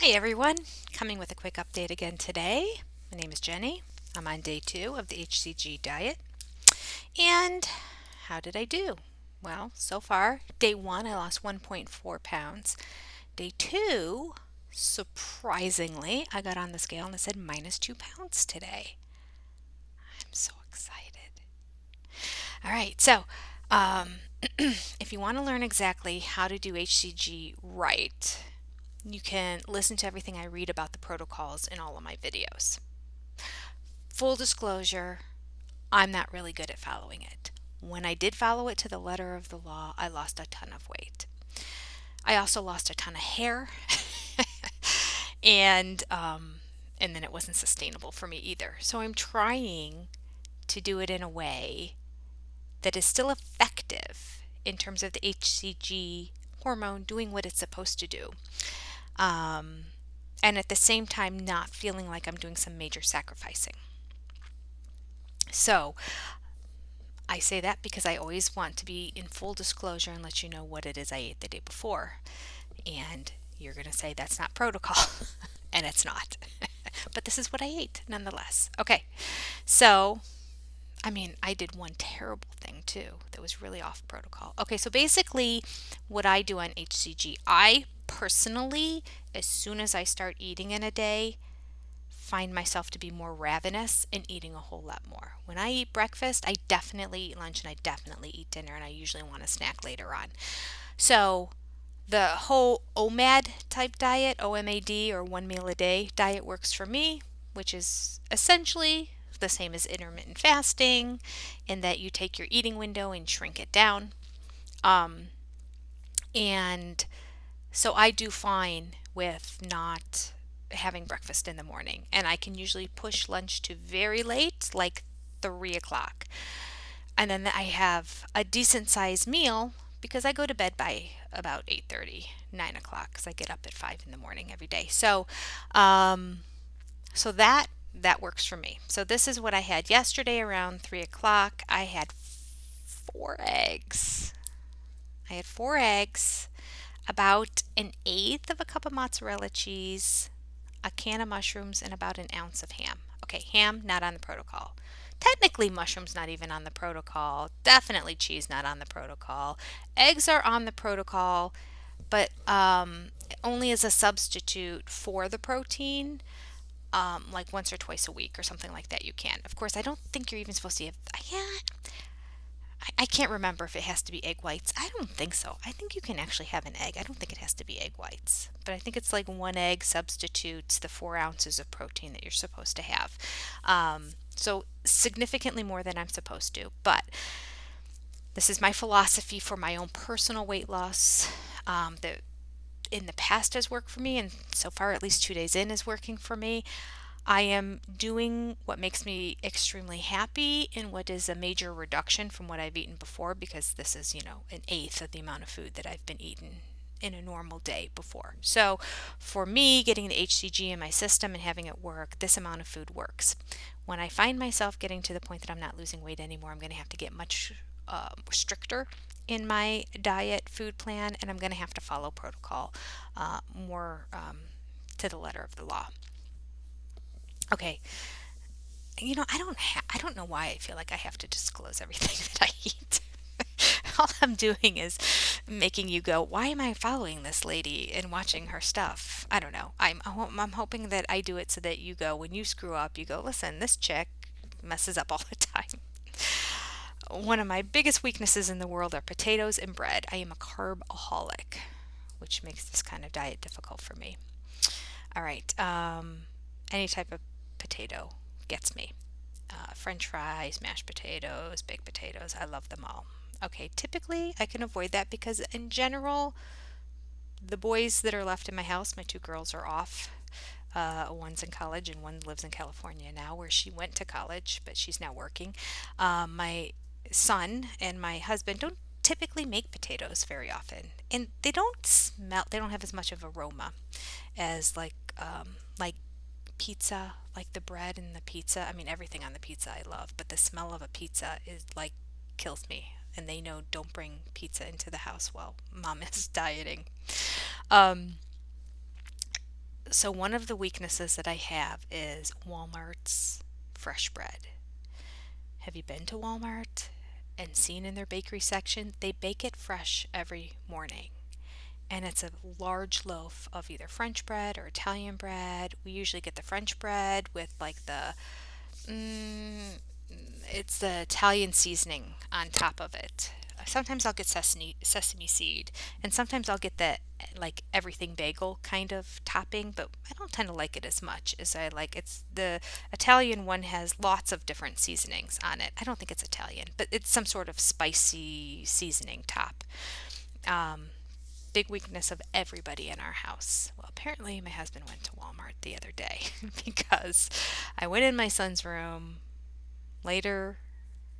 Hi everyone, coming with a quick update again today. My name is Jenny. I'm on day 2 of the HCG diet. And how did I do? Well, so far, day 1 I lost 1.4 pounds. Day 2, surprisingly, I got on the scale and it said minus 2 pounds today. I'm so excited. All right, so um, if you want to learn exactly how to do HCG right, you can listen to everything I read about the protocols in all of my videos. Full disclosure, I'm not really good at following it. When I did follow it to the letter of the law, I lost a ton of weight. I also lost a ton of hair, and and then it wasn't sustainable for me either. So I'm trying to do it in a way that is still effective in terms of the HCG hormone doing what it's supposed to do. Um, and at the same time, not feeling like I'm doing some major sacrificing. So I say that because I always want to be in full disclosure and let you know what it is I ate the day before. And you're going to say that's not protocol, and it's not. But this is what I ate nonetheless. Okay, so I did one terrible thing too that was really off protocol. Okay, so basically, what I do on HCG, I personally, as soon as I start eating in a day, find myself to be more ravenous and eating a whole lot more. When I eat breakfast, I definitely eat lunch and I definitely eat dinner, and I usually want a snack later on. So the whole OMAD type diet, OMAD or one meal a day diet works for me, which is essentially the same as intermittent fasting in that you take your eating window and shrink it down. Um, and so I do fine with not having breakfast in the morning, and I can usually push lunch to very late, like 3 o'clock. And then I have a decent sized meal because I go to bed by about 8:30, 9 o'clock, because I get up at 5 in the morning every day. Um, so that works for me. So this is what I had yesterday around 3 o'clock. I had 4 eggs. I had 4 eggs, about an eighth of a cup of mozzarella cheese, a can of mushrooms, and about an ounce of ham. Okay, ham not on the protocol. Technically, mushrooms not even on the protocol. Definitely cheese not on the protocol. Eggs are on the protocol, but only as a substitute for the protein. Like once or twice a week or something like that, you can. Of course, I don't think you're even supposed to have. Yeah, I can't remember if it has to be egg whites. I don't think so. I think you can actually have an egg. I don't think it has to be egg whites. But I think it's like one egg substitutes the 4 ounces of protein that you're supposed to have. So significantly more than I'm supposed to. But this is my philosophy for my own personal weight loss. That in the past has worked for me, and so far, at least 2 days in, is working for me. I am doing what makes me extremely happy and what is a major reduction from what I've eaten before, because this is, an eighth of the amount of food that I've been eating in a normal day before. So for me, getting the HCG in my system and having it work, this amount of food works. When I find myself getting to the point that I'm not losing weight anymore, I'm going to have to get much stricter in my diet food plan, and I'm going to have to follow protocol more to the letter of the law. Okay, I don't know why I feel like I have to disclose everything that I eat. All I'm doing is making you go, why am I following this lady and watching her stuff? I don't know. I'm hoping that I do it so that you go, when you screw up, you go, listen, this chick messes up all the time. One of my biggest weaknesses in the world are potatoes and bread. I am a carbaholic, which makes this kind of diet difficult for me. All right. Any type of potato gets me. French fries, mashed potatoes, baked potatoes. I love them all. Okay, typically I can avoid that because, in general, the boys that are left in my house, my two girls are off. One's in college and one lives in California now, where she went to college, but she's now working. My son and my husband don't typically make potatoes very often, and they don't smell. They don't have as much of aroma as like pizza, like the bread and the pizza. I mean, everything on the pizza I love, but the smell of a pizza is like kills me. And they know don't bring pizza into the house while mom is dieting. Um, So one of the weaknesses that I have is Walmart's fresh bread. Have you been to Walmart and seen in their bakery section? They bake it fresh every morning. And it's a large loaf of either French bread or Italian bread. We usually get the French bread with like mm, it's the Italian seasoning on top of it. Sometimes I'll get sesame seed, and sometimes I'll get the like everything bagel kind of topping, but I don't tend to like it as much as I like. It's the Italian one has lots of different seasonings on it. I don't think it's Italian, but it's some sort of spicy seasoning top. Um, Big weakness of everybody in our house. Well, apparently my husband went to Walmart the other day because I went in my son's room later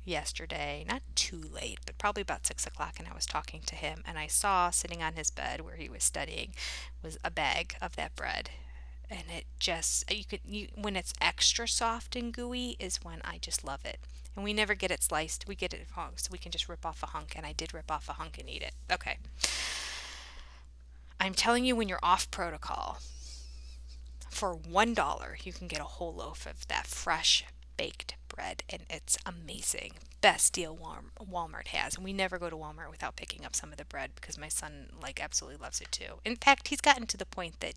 yesterday, not too late, but probably about 6 o'clock, and I was talking to him, and I saw sitting on his bed where he was studying was a bag of that bread. And it just, when it's extra soft and gooey is when I just love it. And we never get it sliced. We get it raw, so we can just rip off a hunk, and I did rip off a hunk and eat it. Okay. I'm telling you, when you're off protocol, for $1, you can get a whole loaf of that fresh baked bread, and it's amazing. Best deal Walmart has. And we never go to Walmart without picking up some of the bread because my son like absolutely loves it too. In fact, he's gotten to the point that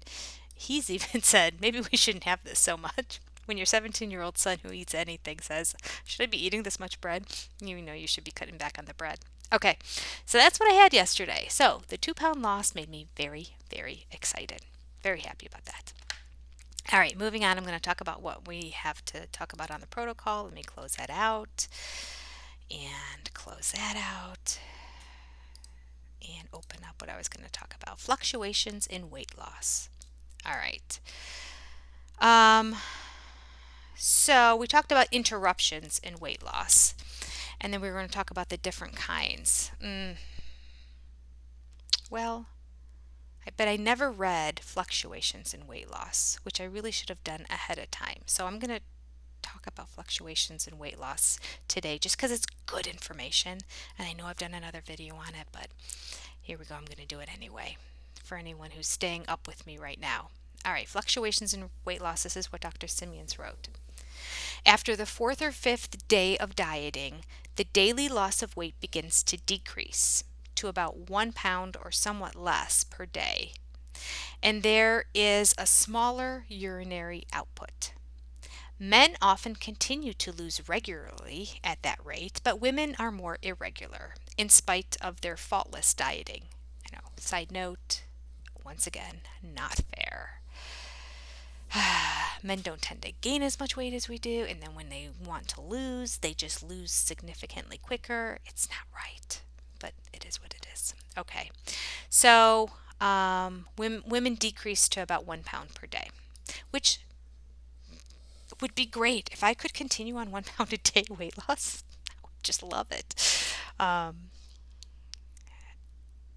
he's even said, maybe we shouldn't have this so much. When your 17-year-old son who eats anything says, should I be eating this much bread? You know you should be cutting back on the bread. Okay, so that's what I had yesterday. So the 2 pound loss made me very, very excited. Very happy about that. All right, moving on, I'm going to talk about what we have to talk about on the protocol. Let me close that out and close that out and open up what I was going to talk about. Fluctuations in weight loss. All right. So we talked about interruptions in weight loss, and then we were going to talk about the different kinds. Well, but I never read Fluctuations in Weight Loss, which I really should have done ahead of time. So I'm going to talk about fluctuations in weight loss today just because it's good information. And I know I've done another video on it, but here we go. I'm going to do it anyway for anyone who's staying up with me right now. All right, fluctuations in weight loss. This is what Dr. Simeons wrote. After the fourth or fifth day of dieting, the daily loss of weight begins to decrease to about 1 pound or somewhat less per day, and there is a smaller urinary output. Men often continue to lose regularly at that rate, but women are more irregular in spite of their faultless dieting. Side note, once again, not fair. Men don't tend to gain as much weight as we do, and then when they want to lose, they just lose significantly quicker. It's not right, but it is what it is. Okay, so women decrease to about 1 pound per day, which would be great. If I could continue on 1 pound a day weight loss, I would just love it.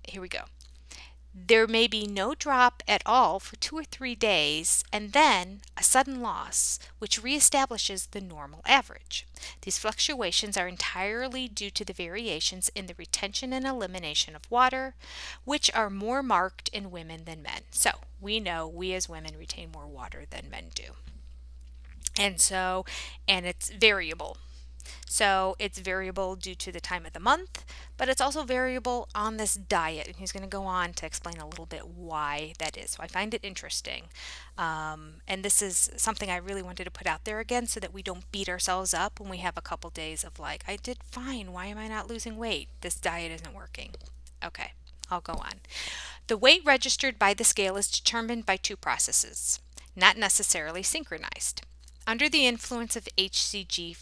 Here we go. There may be no drop at all for 2 or 3 days, and then a sudden loss, which reestablishes the normal average. These fluctuations are entirely due to the variations in the retention and elimination of water, which are more marked in women than men. So we know we as women retain more water than men do. And it's variable. So it's variable due to the time of the month, but it's also variable on this diet. And he's going to go on to explain a little bit why that is. So I find it interesting. And this is something I really wanted to put out there again so that we don't beat ourselves up when we have a couple days of like, I did fine. Why am I not losing weight? This diet isn't working. Okay, I'll go on. The weight registered by the scale is determined by 2 processes, not necessarily synchronized. Under the influence of HCG,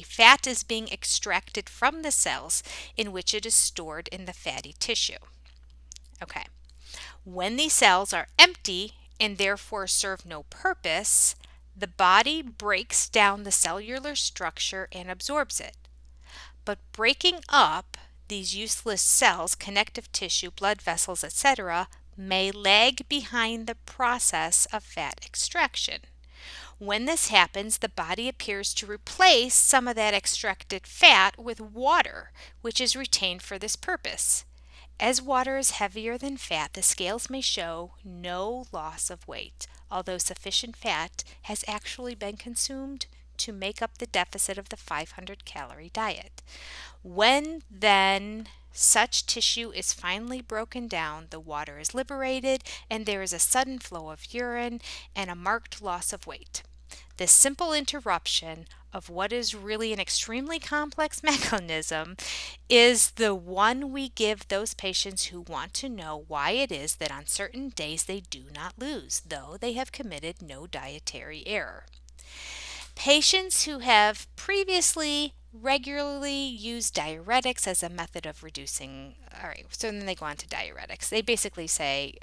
fat is being extracted from the cells in which it is stored in the fatty tissue. Okay. When these cells are empty and therefore serve no purpose, the body breaks down the cellular structure and absorbs it. But breaking up these useless cells, connective tissue, blood vessels, etc., may lag behind the process of fat extraction. When this happens, the body appears to replace some of that extracted fat with water, which is retained for this purpose. As water is heavier than fat, the scales may show no loss of weight, although sufficient fat has actually been consumed to make up the deficit of the 500 calorie diet. When then such tissue is finally broken down, the water is liberated and there is a sudden flow of urine and a marked loss of weight. This simple interruption of what is really an extremely complex mechanism is the one we give those patients who want to know why it is that on certain days they do not lose, though they have committed no dietary error. Patients who have previously regularly used diuretics as a method of reducing, all right, so then they go on to diuretics. They basically say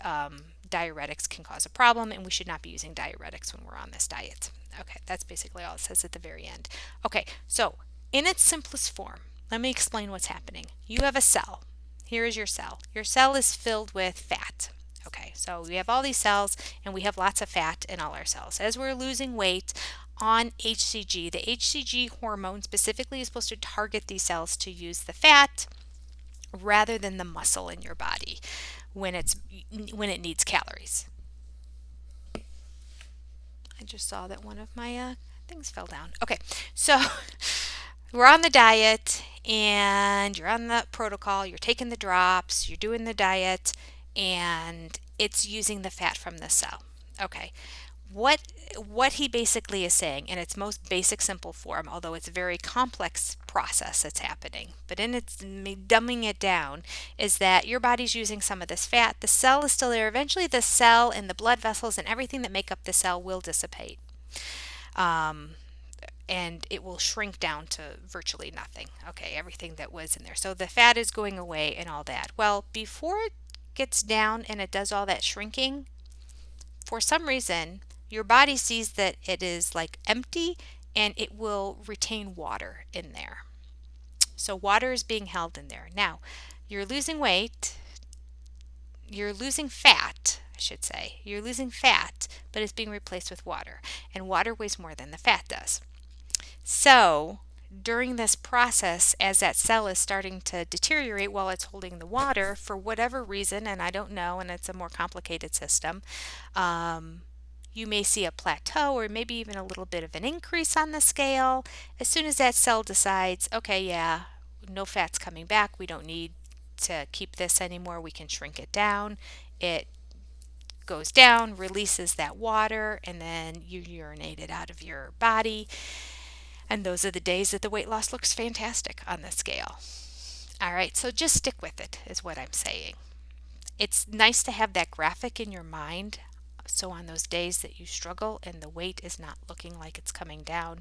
diuretics can cause a problem and we should not be using diuretics when we're on this diet. Okay, that's basically all it says at the very end. Okay, so in its simplest form, let me explain what's happening. You have a cell. Here is your cell. Your cell is filled with fat. Okay, so we have all these cells and we have lots of fat in all our cells. As we're losing weight on HCG, the HCG hormone specifically is supposed to target these cells to use the fat rather than the muscle in your body when it needs calories. I just saw that one of my things fell down. Okay, so we're on the diet and you're on the protocol, you're taking the drops, you're doing the diet, and it's using the fat from the cell. Okay, what he basically is saying in its most basic simple form, although it's a very complex process that's happening, but in its dumbing it down, is that your body's using some of this fat. The cell is still there. Eventually the cell and the blood vessels and everything that make up the cell will dissipate. And it will shrink down to virtually nothing. Okay, everything that was in there. So the fat is going away and all that. Well, before it gets down and it does all that shrinking, for some reason, your body sees that it is like empty and it will retain water in there. So water is being held in there. Now, you're losing weight, you're losing fat, I should say. You're losing fat, but it's being replaced with water. And water weighs more than the fat does. So during this process, as that cell is starting to deteriorate while it's holding the water, for whatever reason, and I don't know, and it's a more complicated system, you may see a plateau or maybe even a little bit of an increase on the scale. As soon as that cell decides, okay, yeah, no fat's coming back, we don't need to keep this anymore, we can shrink it down, it goes down, releases that water, and then you urinate it out of your body. And those are the days that the weight loss looks fantastic on the scale. All right, so just stick with it, is what I'm saying. It's nice to have that graphic in your mind. So on those days that you struggle and the weight is not looking like it's coming down,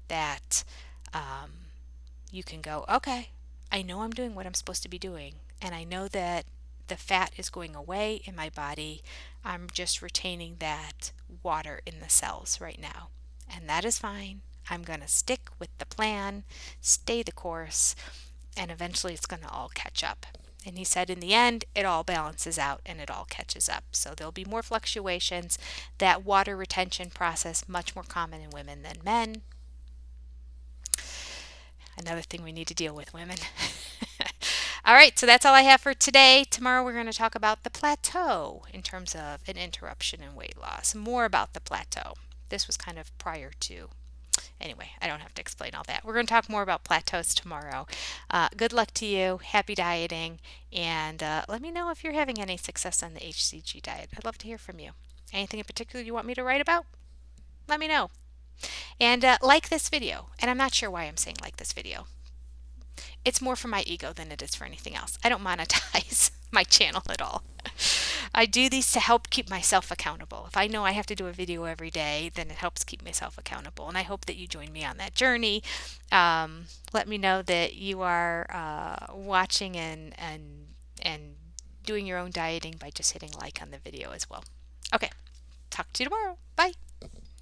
that you can go, okay, I know I'm doing what I'm supposed to be doing. And I know that the fat is going away in my body. I'm just retaining that water in the cells right now. And that is fine. I'm going to stick with the plan, stay the course, and eventually it's going to all catch up. And he said in the end, it all balances out and it all catches up. So there'll be more fluctuations. That water retention process, much more common in women than men. Another thing we need to deal with, women. All right, so that's all I have for today. Tomorrow we're going to talk about the plateau in terms of an interruption in weight loss. More about the plateau. This was kind of prior to. Anyway, I don't have to explain all that. We're going to talk more about plateaus tomorrow. Good luck to you. Happy dieting. And let me know if you're having any success on the HCG diet. I'd love to hear from you. Anything in particular you want me to write about? Let me know. And like this video. And I'm not sure why I'm saying like this video. It's more for my ego than it is for anything else. I don't monetize my channel at all. I do these to help keep myself accountable. If I know I have to do a video every day, then it helps keep myself accountable. And I hope that you join me on that journey. Let me know that you are watching and doing your own dieting by just hitting like on the video as well. Okay, talk to you tomorrow. Bye.